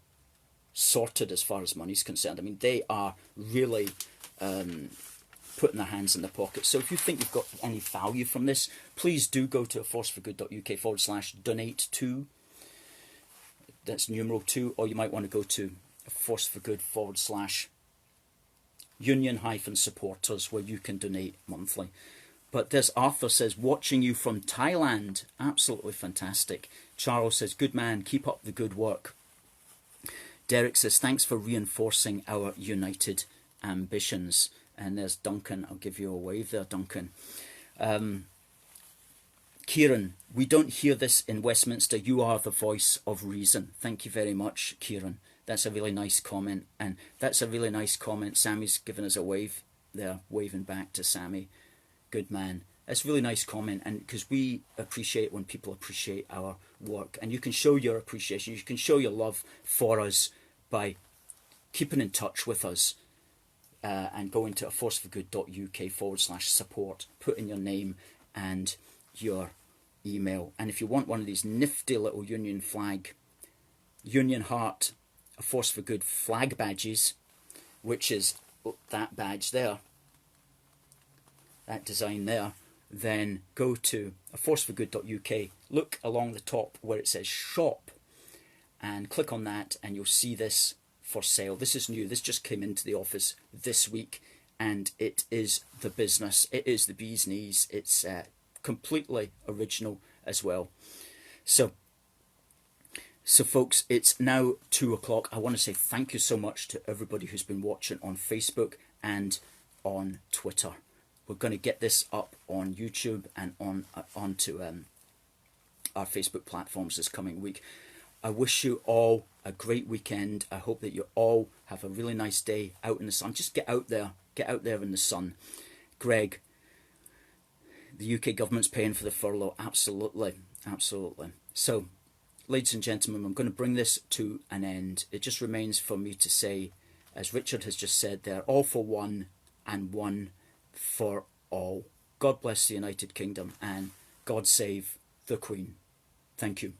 sorted as far as money's concerned. I mean, they are really putting their hands in their pockets. So if you think you've got any value from this, please do go to forceforgood.uk/donate to. That's numeral 2, or you might want to go to forceforgood/union-supporters, where you can donate monthly. But there's Arthur says, watching you from Thailand. Absolutely fantastic. Charles says, good man, keep up the good work. Derek says, thanks for reinforcing our united ambitions. And there's Duncan. I'll give you a wave there, Duncan. Kieran, we don't hear this in Westminster. You are the voice of reason. Thank you very much, Kieran. That's a really nice comment. And that's a really nice comment. Sammy's given us a wave there, waving back to Sammy. Good man. It's a really nice comment, and because we appreciate when people appreciate our work, and you can show your appreciation, you can show your love for us by keeping in touch with us and going to aforceforgood.uk/support, put in your name and your email. And if you want one of these nifty little Union flag, Union Heart, A Force for Good flag badges, which is that badge there, that design there, then go to aforceforgood.uk, look along the top where it says shop, and click on that, and you'll see this for sale. This is new. This just came into the office this week, and it is the business. It is the bee's knees. It's completely original as well. So folks, it's now 2 o'clock. I want to say thank you so much to everybody who's been watching on Facebook and on Twitter. We're going to get this up on YouTube and onto our Facebook platforms this coming week. I wish you all a great weekend. I hope that you all have a really nice day out in the sun. Just get out there in the sun. Greg, the UK government's paying for the furlough. Absolutely, absolutely. So, ladies and gentlemen, I'm going to bring this to an end. It just remains for me to say, as Richard has just said there, all for one and one for all. God bless the United Kingdom, and God save the Queen. Thank you.